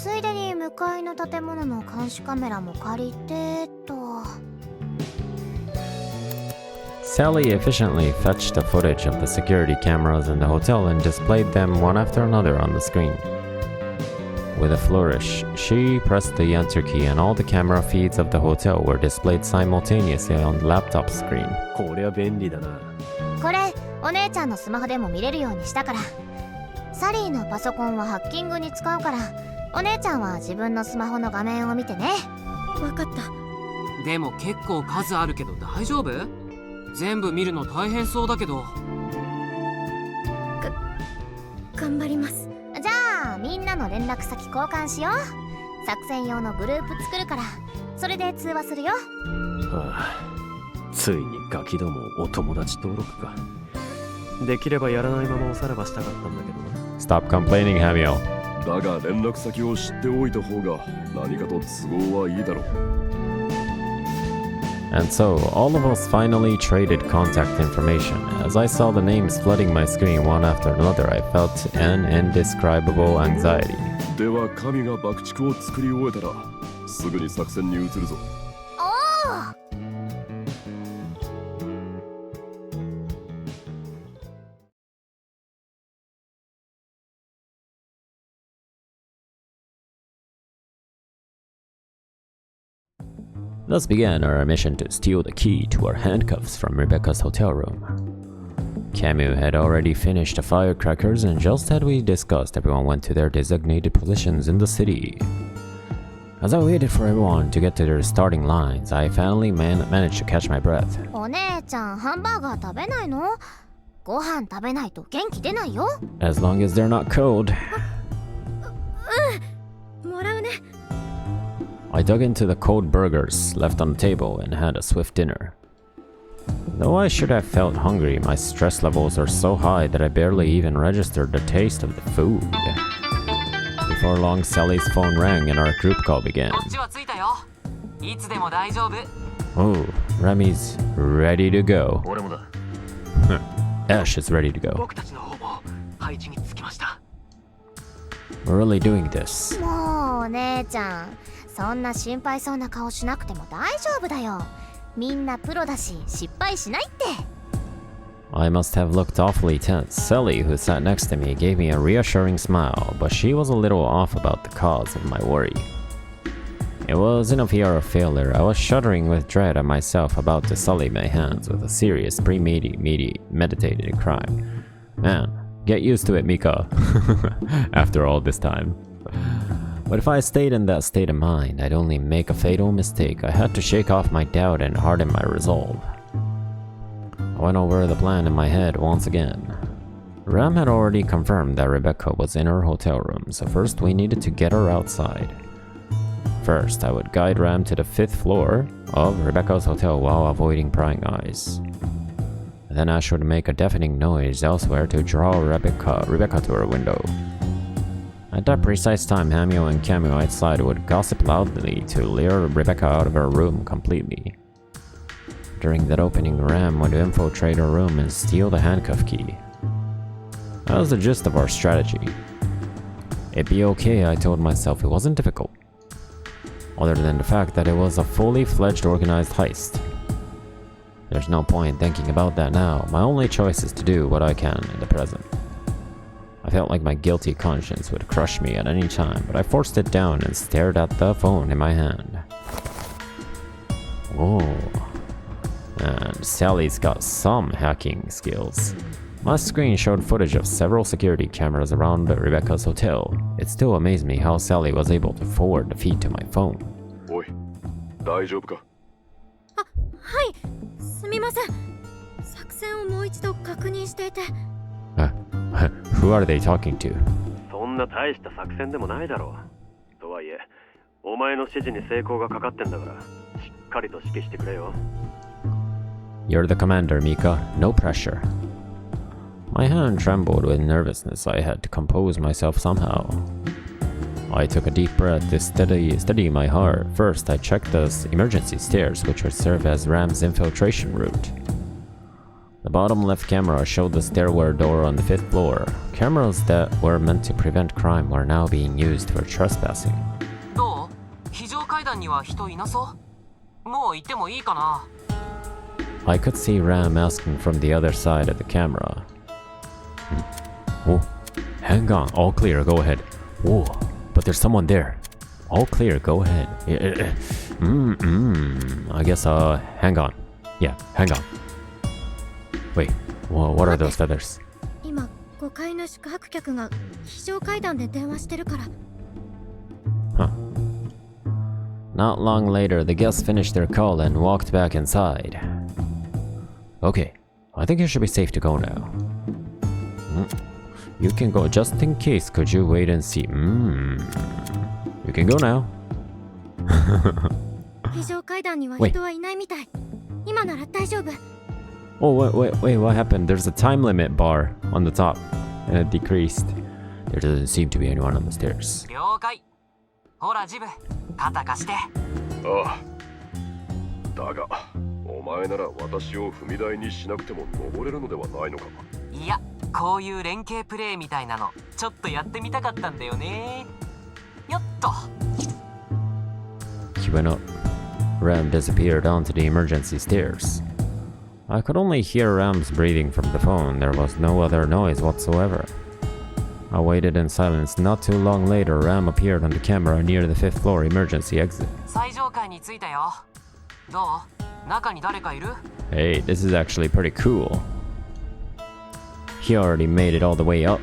ついでに向かいの建物の監視カメラも借りてと。Sally efficiently fetched the footage of the security cameras in the hotel and displayed them one after another on the screen. With a flourish, she pressed the enter key and all the camera feeds of the hotel were displayed simultaneously on the laptop screen. こりゃ便利だな。これお姉ちゃんのスマホでも見れるようにしたから。サリーのパソコンはハッキングに使うから、お姉ちゃんは自分のスマホの画面を見てね。わかった。でも結構数あるけど大丈夫？全部見るの大変そうだけど。頑張ります。じゃあみんなの連絡先交換しよう。作戦用のグループ作るから、それで通話するよ。はあ、ついにガキどもお友達登録か。できればやらないままおさらばしたかったんだけどな。Stop complaining, Hamio. だが連絡先を知っておいた方が何かと都合はいいだろう。And so, all of us finally traded contact information. As I saw the names flooding my screen one after another, I felt an indescribable anxiety. では神が爆竹を作り終えたらすぐに作戦に移るぞ。おお。Thus began our mission to steal the key to our handcuffs from Rebecca's hotel room. Camus had already finished the firecrackers, and just as we discussed, everyone went to their designated positions in the city. As I waited for everyone to get to their starting lines, I finally managed to catch my breath. お姉ちゃんハンバーガー食べないの？ご飯食べないと元気出ないよ。As long as they're not cold. もらうね。I dug into the cold burgers left on the table and had a swift dinner. Though I should have felt hungry, my stress levels are so high that I barely even registered the taste of the food. Before long, Sally's phone rang and our group call began. こっちは着いたよ。いつでも大丈夫。Oh, Remy's ready to go. 俺もだ。Ash is ready to go. 僕たちの方も配置につきました。We're really doing this. もうお姉ちゃん、そんな心配そうな顔しなくても大丈夫だよ。みんなプロだし失敗しないって。I must have looked awfully tense. Sally, who sat next to me, gave me a reassuring smile, but she was a little off about the cause of my worry. It wasn't a fear of failure. I was shuddering with dread at myself about to sully my hands with a serious premeditated crime. Man, get used to it, Mika. After all this time. But if I stayed in that state of mind, I'd only make a fatal mistake. I had to shake off my doubt and harden my resolve. I went over the plan in my head once again. Ram had already confirmed that Rebecca was in her hotel room, so first we needed to get her outside. First, I would guide Ram to the 5th floor of Rebecca's hotel while avoiding prying eyes. Then Ash would make a deafening noise elsewhere to draw Rebecca to her window. At that precise time, Hamio and Camus outside would gossip loudly to lure Rebecca out of her room completely. During that opening, Ram would infiltrate her room and steal the handcuff key. That was the gist of our strategy. It'd be okay, I told myself. It wasn't difficult. Other than the fact that it was a fully fledged organized heist. There's no point thinking about that now. My only choice is to do what I can in the present. I felt like my guilty conscience would crush me at any time, but I forced it down and stared at the phone in my hand. Oh. And Sally's got some hacking skills. My screen showed footage of several security cameras around Rebecca's hotel. It still amazed me how Sally was able to forward the feed to my phone. おい、大丈夫か？はい、すみません。作戦をもう一度確認していて。Who are they talking to? そんな大した作戦でもないだろう。とはいえ、お前の指示に成功がかかってんだから、しっかりと指揮してくれよ。You're the commander, Mika. No pressure. My hand trembled with nervousness. I had to compose myself somehow. I took a deep breath to steady my heart. First, I checked the emergency stairs, which would serve as Ram's infiltration route. The bottom left camera showed the stairwell door on the 5th floor. Cameras that were meant to prevent crime are now being used for trespassing. どう？非常階段には人いなそう？もう行ってもいいかな？ I could see Ram asking from the other side of the camera. Oh, hang on. All clear. Go ahead. Whoa, but there's someone there. All clear. Go ahead. I guess, hang on. Yeah, hang on. Wait, what are those feathers? 今5階の宿泊客が非常階段で電話してるから。 Huh. Not long later, the guests finished their call and walked back inside. Okay, I think you should be safe to go now. You can go just in case. Could you wait and see? You can go now. 非常階段には人はいないみたい。今なら大丈夫。 Oh, wait, what happened? There's a time limit bar on the top, and it decreased. There doesn't seem to be anyone on the stairs. 了解。ほらジブ、肩貸して。ああ。だが、お前なら私を踏み台にしなくても登れるのではないのか。いや、こういう連携プレイみたいなの、ちょっとやってみたかったんだよね。よっと。He went up. Ram disappeared onto the emergency stairs. I could only hear Ram's breathing from the phone. There was no other noise whatsoever. I waited in silence. Not too long later, Ram appeared on the camera near the 5th floor emergency exit. 最上階に着いたよ。どう？中に誰かいる？ Hey, this is actually pretty cool. He already made it all the way up.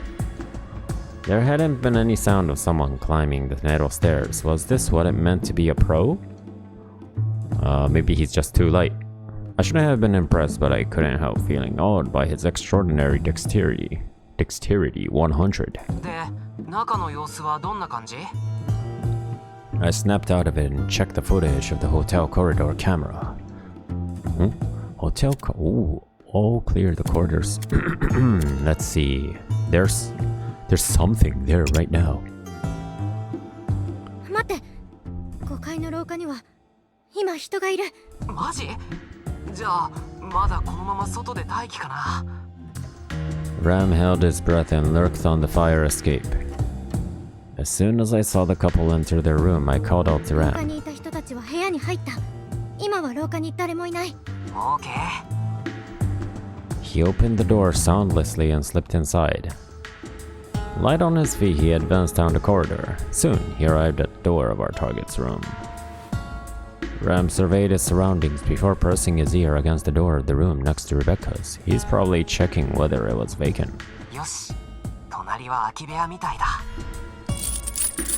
There hadn't been any sound of someone climbing the metal stairs. Was this what it meant to be a pro? Maybe he's just too light. I shouldn't have been impressed, but I couldn't help feeling awed by his extraordinary dexterity. Dexterity 100. で、中の様子はどんな感じ？ I snapped out of it and checked the footage of the hotel corridor camera. Ooh, all clear the corridors. Let's see. There's something there right now. 待って。5階の廊下には今人がいる。マジ？じゃあ、まだこのまま外で待機かな。Ram held his breath and lurked on the fire escape. As soon as I saw the couple enter their room, I called out to 廊下 Ram. にいた人たちは部屋に入った。今は廊下に誰もいない。オーケー。 He opened the door soundlessly and slipped inside. Light on his feet, he advanced down the corridor. Soon, he arrived at the door of our target's room. Ram surveyed his surroundings before pressing his ear against the door of the room next to Rebecca's. He's probably checking whether it was vacant. よし、隣は空き部屋みたいだ。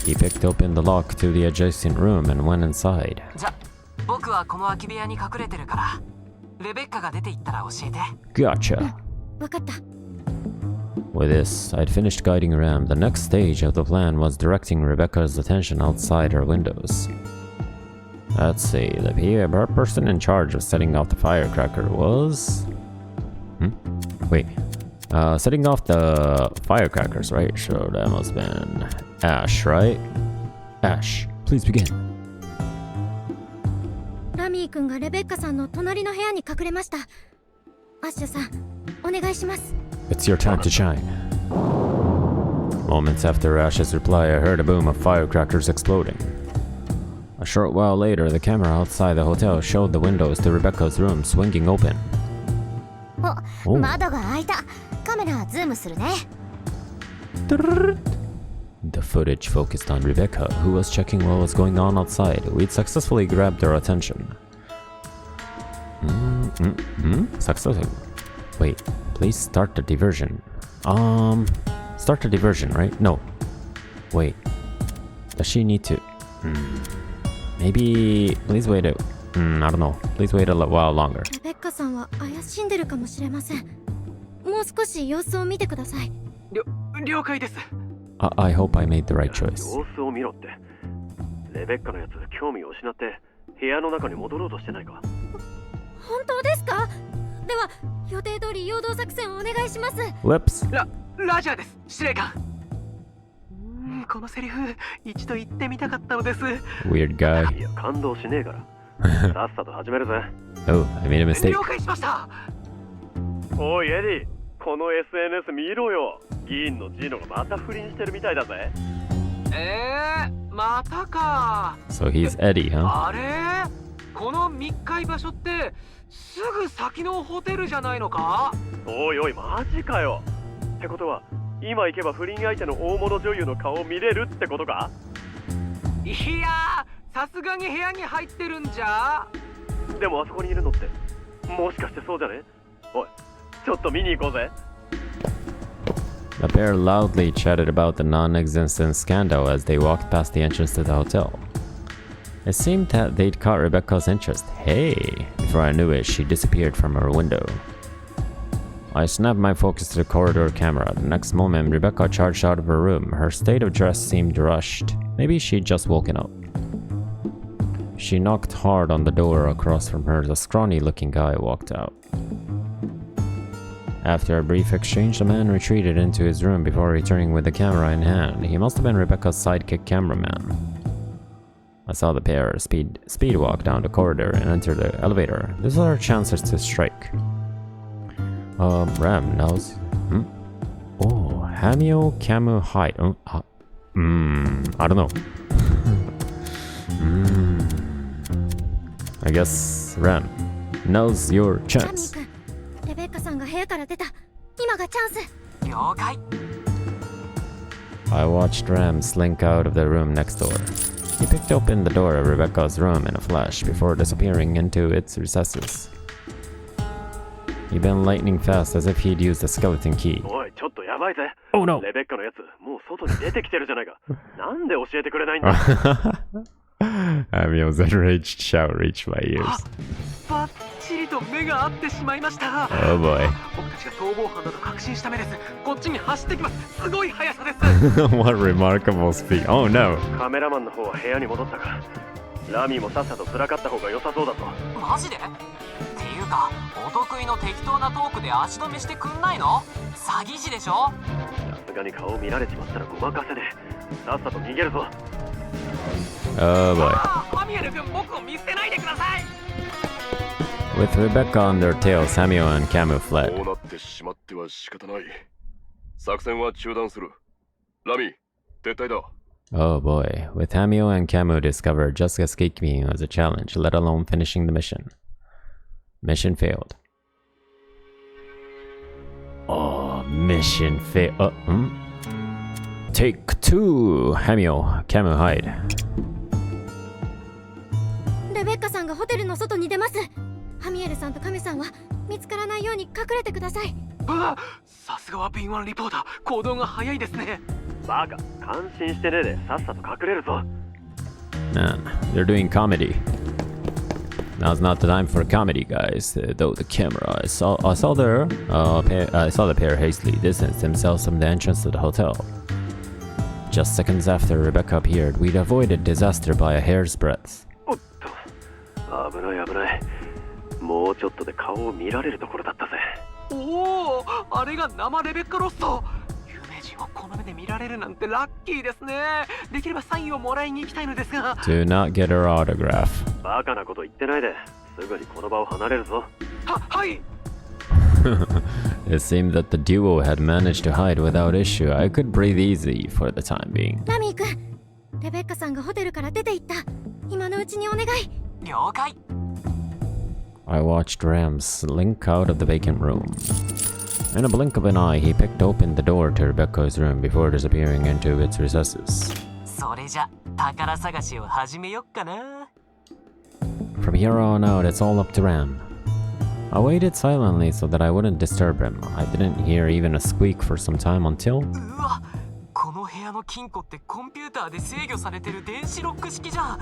He picked open the lock to the adjacent room and went inside. じゃ、僕はこの空き部屋に隠れてるから、レベッカが出て行ったら教えて。 Gotcha. わかった。 With this, I'd finished guiding Ram. The next stage of the plan was directing Rebecca's attention outside her windows. Let's see, the person in charge of setting off the firecracker was... Wait, setting off the firecrackers, right? So that must have been Ash, right? Ash, please begin. ラミー君がレベッカさんの隣の部屋に隠れました。アッシュさん、お願いします。 It's your time to shine. Moments after Ash's reply, I heard a boom of firecrackers exploding. A short while later, the camera outside the hotel showed the windows to Rebecca's room swinging open. お、窓が開いた。カメラズームするね。The footage focused on Rebecca, who was checking what was going on outside. We'd successfully grabbed their attention. Successful. Wait, please start the diversion. Start the diversion, right? No. Wait. Does she need to? Maybe. Please wait I don't know. Please wait a while longer. レベッカさんは怪しんでるかもしれません。もう少し様子を見てください。了解です。I hope I made the right choice. 様子を見ろって。レベッカのやつ興味を失って部屋の中に戻ろうとしてないか。本当ですか？では予定通り陽動作戦をお願いします。 Whoops. ラジャーです、司令官。このセリフ一度言ってみたかったのです。 Weird guy. いや感動しねえから。さっさと始めるぜ。Oh, I made a mistake. 了解しました。おいエディ、この SNS 見ろよ。議員のジーノがまた不倫してるみたいだぜ。またか。 So he's Eddie, huh? あれ、この密会場所ってすぐ先のホテルじゃないのか？おいおい、マジかよ。ってことは今行けば不倫相手の大物女優の顔を見れるってことか？いやー、さすがに部屋に入ってるんじゃ。でもあそこにいるのってもしかしてそうじゃね？おい、ちょっと見に行こうぜ。The pair loudly chatted about the non-existent scandal as they walked past the entrance to the hotel. It seemed that they'd caught Rebecca's interest. Hey! Before I knew it, she disappeared from her window. I snapped my focus to the corridor camera. The next moment, Rebecca charged out of her room. Her state of dress seemed rushed. Maybe she'd just woken up. She knocked hard on the door across from her. The scrawny-looking guy walked out. After a brief exchange, the man retreated into his room before returning with the camera in hand. He must have been Rebecca's sidekick cameraman. I saw the pair speed walk down the corridor and enter the elevator. This was our chances to strike. Ram knows. Oh, Hamio Camu hide. I don't know. I guess Ram knows your ラミ chance. ー君、レベッカさんが部屋から出た。今がチャンス。了解。 I watched Ram slink out of the room next door. He picked open the door of Rebecca's room in a flash before disappearing into its recesses. He'd been lightning fast as if he'd used a skeleton key. おい、ちょっとやばいぜ。 Oh no! レベッカのやつ、もう外に出てきてるじゃないか。なんで教えてくれないんだ。Amio's enraged shout reached my ears. バッチリと目が合ってしまいました。 Oh boy. 僕たちが逃亡犯だと確信した目です。こっちに走ってきます。すごい速さです。 What remarkable speed. Oh no. カメラマンの方は部屋に戻ったか。ラミーもさっさとずらかった方が良さそうだぞ。マジで？っていうか、お得意の適当なトークで足止めしてくんないの？詐欺師でしょ？さすがに顔見られちまったらごまかせで。さっさと逃げるぞ。 Oh boy. ハミエル君、僕を見捨てないでください。 With Rebecca on their tail, Samuel and Camu こ fled. うなってしまっては仕方ない。作戦は中断する。ラミー、撤退だ。 Oh boy. With Hamio and Camu discovered just escaping was a challenge, let alone finishing the mission. Mission failed. Oh, mission failed. Take 2. Hamio, Camu hide. レベッカさんがホテルの外に出ます。ハミエルさんとカメさんは見つからないように隠れてください。さすがは敏腕リポーター、行動が早いですね。バカ、感心してねえでさっさと隠れるぞ。 Nah, they're doing comedy. Now's not the time for comedy, guys. Though the camera, I saw the pair hastily distance themselves from the entrance to the hotel. Just seconds after Rebecca appeared, we'd avoided disaster by a hair's breadth. おっと、危ない危ない。もうちょっとで顔を見られるところだったぜ。おお、あれが生レベッカロッソ。有名人をこの目で見られるなんてラッキーですね。できればサインをもらいに行きたいのですが。 Do not get her autograph. バカなこと言ってないで。すぐにこの場を離れるぞ。はい。 It seemed that the duo had managed to hide without issue. I could breathe easy for the time being. ラミー君、レベッカさんがホテルから出て行った。今のうちにお願い。了解。 I watched Ram slink out of the vacant room. In a blink of an eye, he picked open the door to Rebecca's room before disappearing into its recesses. それじゃ宝探しを始めよっかな。 From here on out, it's all up to Ram. I waited silently so that I wouldn't disturb him. I didn't hear even a squeak for some time until... うわ、この部屋の金庫ってコンピューターで制御されてる電子ロック式じゃん。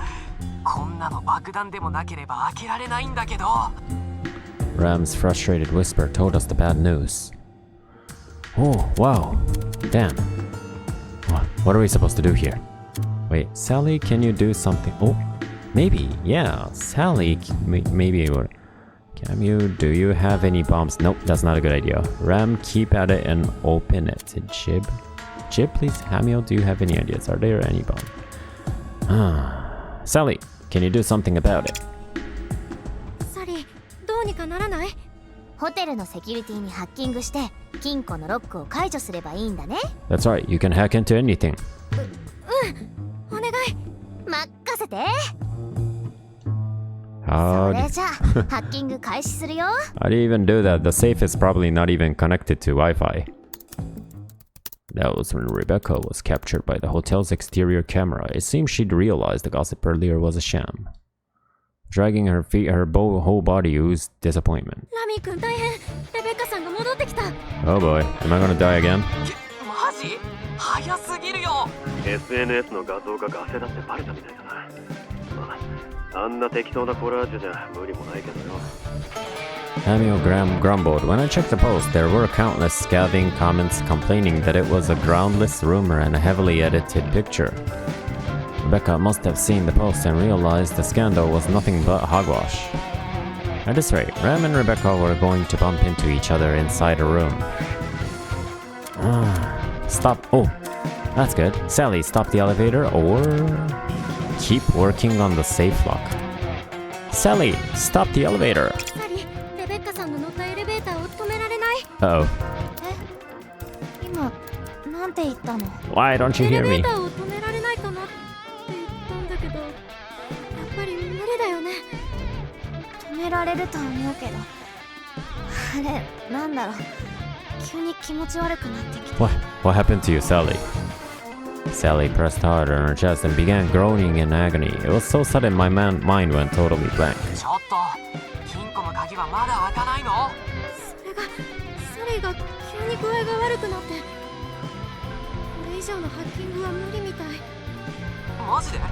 こんなの爆弾でもなければ開けられないんだけど。 Ram's frustrated whisper told us the bad news. Oh, wow. Damn. What are we supposed to do here? Wait, Sally, can you do something? Oh, maybe. Yeah, Sally, maybe... do you have any bombs? Nope, that's not a good idea. Ram, keep at it and open it. Jib, please. Hamio, do you have any ideas? Are there any bombs? Sally, can you do something about it? サリー、どうにかならない？ホテルのセキュリティにハッキングして金庫のロックを解除すればいいんだね。 That's right, you can hack into anything. お願い。任せて。 How そ do, れじゃあハッキング開始するよ。 how do you even do that? The safe is probably not even connected to Wi-Fi. That was when Rebecca was captured by the hotel's exterior camera. It seems she'd realized the gossip earlier was a sham. Dragging her feet, her whole body oozed disappointment. ラミー君大変。レベッカさんが戻ってきた。 Oh boy, am I gonna die again? マジ早すぎるよ。 SNS の画像がガセだってバレたみたいだな。まあ、あんな適当なコラージュじゃ無理もないけどよ。Hamio grumbled. When I checked the post, there were countless scathing comments complaining that it was a groundless rumor and a heavily edited picture. Rebecca must have seen the post and realized the scandal was nothing but hogwash. At this rate, Ram and Rebecca were going to bump into each other inside a room. Stop. Oh, that's good. Sally, stop the elevator or keep working on the safe lock. Sally, stop the elevator. サリー、レベッカさんの乗ったエレベーターを止められない。 Uh-oh. 今なんて言ったの？ Why don't you エレ hear ベ me? ーターを止められないかなって言ったんだけど、やっぱり無理だよね。止められると思うけど、あれなんだろう、急に気持ち悪くなってきて。 What happened to you, Sally? Sally pressed hard on her chest and began groaning in agony. It was so sudden my mind went totally blank. ちょっと金庫の鍵はまだ開かないの？それが、サリーが急に具合が悪くなって、これ以上のハッキングは無理みたい。マジで？ま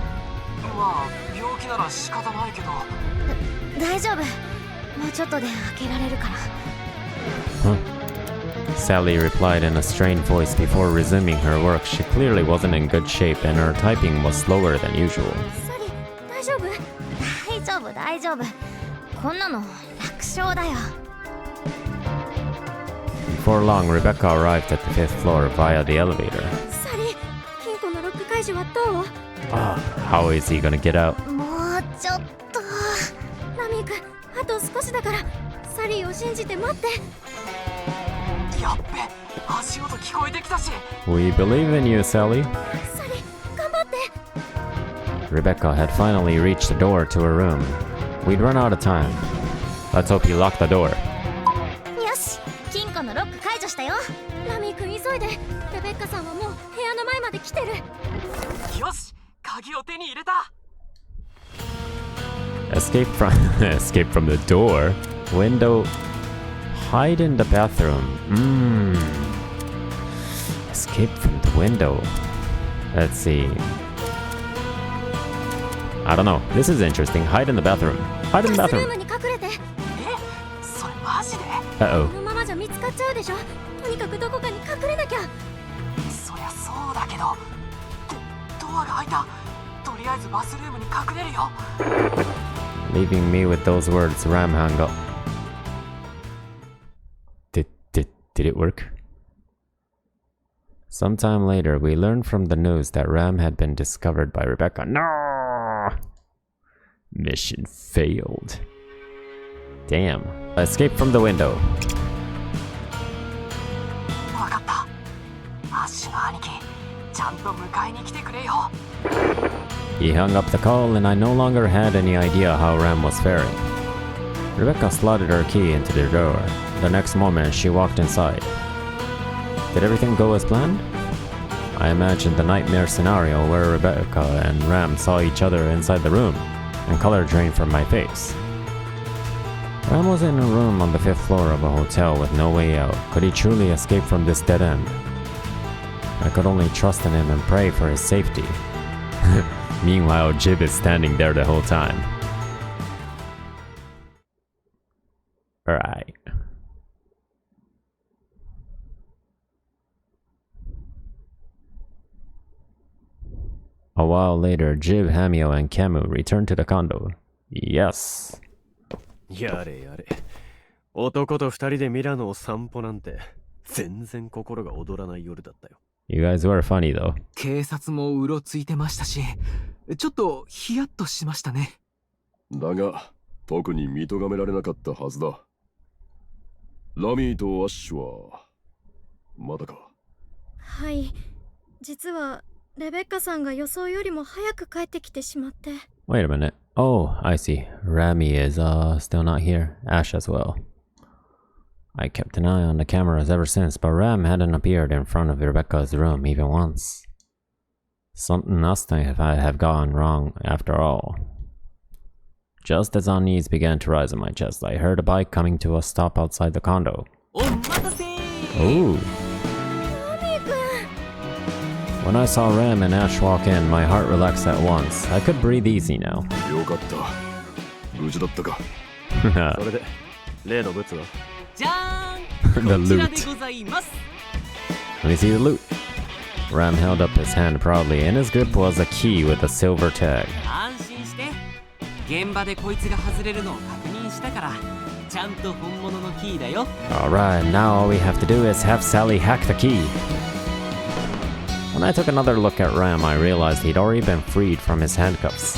あ病気なら仕方ないけど。大丈夫、もうちょっとで開けられるから。 Sally replied in a strained voice before resuming her work. She clearly wasn't in good shape and her typing was slower than usual. サリー、大丈夫？大丈夫大丈夫、こんなの楽勝だよ。 Before long, Rebecca arrived at the 5th floor via the elevator. サリー、金庫のロック解除はどう？ How is he gonna get out? もうちょっと。ラミー君、あと少しだから、サリーを信じて待って。やっべ、足音聞こえてきたし。 We believe in you, Sally. サリー、頑張って。 Rebecca had finally reached the door to her room. We'd run out of time. Let's hope you lock the door. よし、金庫のロック解除したよ。ラミー君急いで。レベッカさんはもう部屋の前まで来てる。よし、鍵を手に入れた。 Escape from the door. Window. Hide in the bathroom. Escape from the window. Let's see. I don't know. This is interesting. Hide in the bathroom. Hide in the ガスルー bathroom. ムに隠れて。え、それマジで？ Uh-oh. このままじゃ見つかっちゃうでしょ。とにかくどこかに隠れなきゃ。そりゃそうだけど。ドアが開いた。とりあえずバスルームに隠れるよ。 Leaving me with those words, Ram hung up. Did it work? Sometime later, we learned from the news that Ram had been discovered by Rebecca. No! Mission failed. Damn. Escape from the window. わかった。アッシュの兄貴、ちゃんと迎えに来てくれよ。 He hung up the call, and I no longer had any idea how Ram was faring. Rebecca slotted her key into the door. The next moment, she walked inside. Did everything go as planned? I imagined the nightmare scenario where Rebecca and Ram saw each other inside the room, and color drained from my face. Ram was in a room on the 5th floor of a hotel with no way out. Could he truly escape from this dead end? I could only trust in him and pray for his safety. Meanwhile, Jib is standing there the whole time. Alright. A while later, Jib, Hamio, and Camu returned to the condo. Yes. やれやれ。男と二人でミラノを散歩なんて、全然心が躍らない夜だったよ。You guys were funny though. 警察もうろついてましたし、ちょっとヒヤッとしましたね。だが、特に見とがめられなかったはずだ。ラミーとアッシュはまだか。はい、実はレベッカさんが予想よりも早く帰ってきてしまって。 Wait a minute. Oh, I see. Rami is still not here. Ash as well. I kept an eye on the cameras ever since, but Ram hadn't appeared in front of Rebecca's room even once. Something must have gone wrong after all. Just as unease began to rise in my chest, I heard a bike coming to a stop outside the condo. お待たせ Ooh. ラミ君。 When I saw Ram and Ash walk in, my heart relaxed at once. I could breathe easy now. よかった。無事だったか。それで例のブツは？じゃー The んこちら loot. でございます Let me see the loot. Ram held up his hand proudly. In his grip was a key with a silver tag. 安心して現場でこいつが外れるのを確認したからちゃんと本物のキーだよ Alright, now all we have to do is have Sally hack the key. When I took another look at Ram, I realized he'd already been freed from his handcuffs.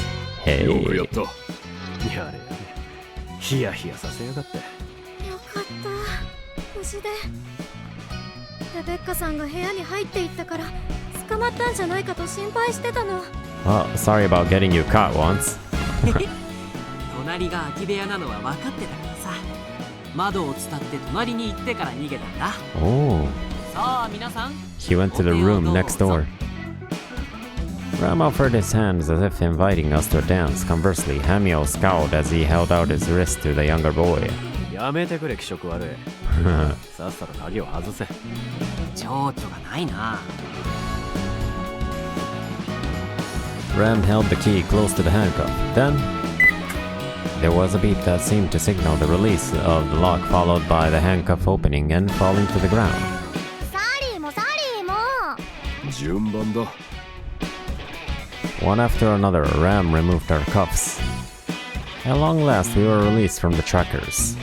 よくや Hey. った。やれやれ。ヒヤヒヤさせやがって。よかった、無事で。レベッカさんが部屋に入っていったから捕まったんじゃないかと心配してたの。 Well, sorry about getting you caught once. 隣が空き部屋なのは分かってたからさ窓を伝って隣に行ってから逃げたんだ Oh. さあ皆さん He went to the room next door. Ram offered his hands as if inviting us to a dance. Conversely, Hamio scowled as he held out his wrist to the younger boy. やめてくれ気色悪い。さっさと鍵を外せ。情緒がないな Ram held the key close to the handcuff. Then, there was a beep that seemed to signal the release of the lock, followed by the handcuff opening and falling to the ground. サリーもサリーも。順番だ。One after another, Ram removed our cuffs. At long last, we were released from the trackers.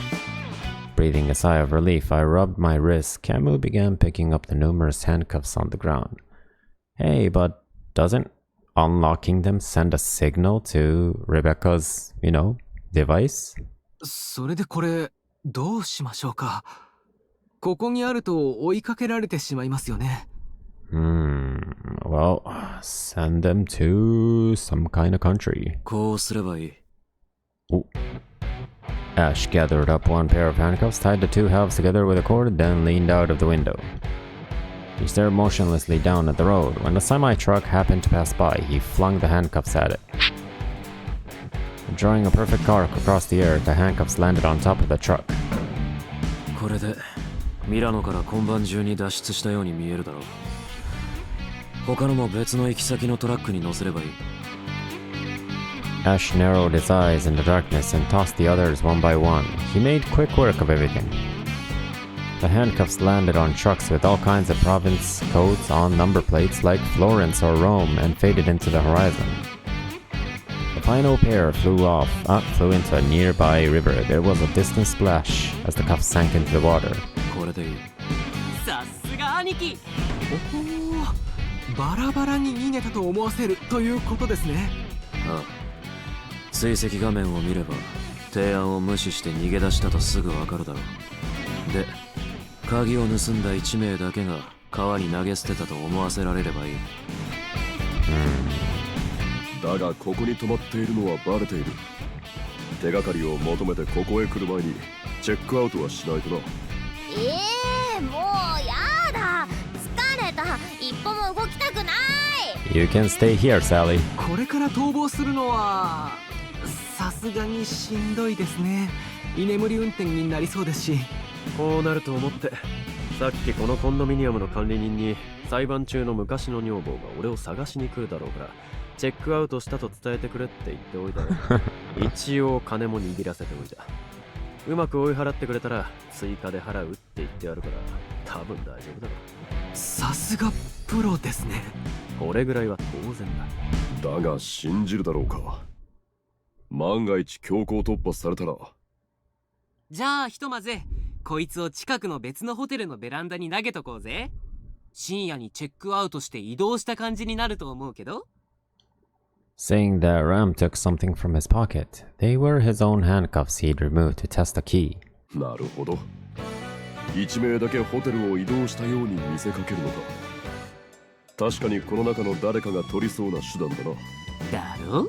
Breathing a sigh of relief, I rubbed my wrist. Camus began picking up the numerous handcuffs on the ground. Hey, but doesn't unlocking them send a signal to Rebecca's, device? それでこれどうしましょうかここにあると追いかけられてしまいますよね Well, send them to some kind of country. こうすればいい。 Ash gathered up one pair of handcuffs, tied the two halves together with a cord, then leaned out of the window. He stared motionlessly down at the road. When the semi-truck happened to pass by, he flung the handcuffs at it. Drawing a perfect arc across the air, the handcuffs landed on top of the truck. これでミラノから今晩中に脱出したように見えるだろう。他のも別の行き先のトラックに乗せればいい。Ash narrowed his eyes in the darkness and tossed the others one by one. He made quick work of everything. The handcuffs landed on trucks with all kinds of province codes on number plates like Florence or Rome and faded into the horizon. The final pair flew into a nearby river. There was a distant splash as the cuffs sank into the water. これでいい。さすが兄貴おほバラバラに逃げたと思わせるということですねああ。追跡画面を見れば提案を無視して逃げ出したとすぐわかるだろう。で、鍵を盗んだ1名だけが川に投げ捨てたと思わせられればいい。だがここに止まっているのはバレている。手がかりを求めてここへ来る前にチェックアウトはしないとな。もうやだ。疲れた。一歩も動きたくない。You can stay here, Sally. これから逃亡するのはさすがにしんどいですね居眠り運転になりそうですしこうなると思ってさっきこのコンドミニアムの管理人に裁判中の昔の女房が俺を探しに来るだろうからチェックアウトしたと伝えてくれって言っておいたよ一応金も握らせておいたうまく追い払ってくれたら追加で払うって言ってやるから多分大丈夫だろうさすがプロですねこれぐらいは当然だだが信じるだろうか万が一強行突破されたらじゃあひとまずこいつを近くの別のホテルのベランダに投げとこうぜ深夜にチェックアウトして移動した感じになると思うけど Saying that Ram took something from his pocket. They were his own handcuffs he'd removed to test the key. なるほど1名だけホテルを移動したように見せかけるのか。確かにこの中の誰かが取りそうな手段だな。だろ？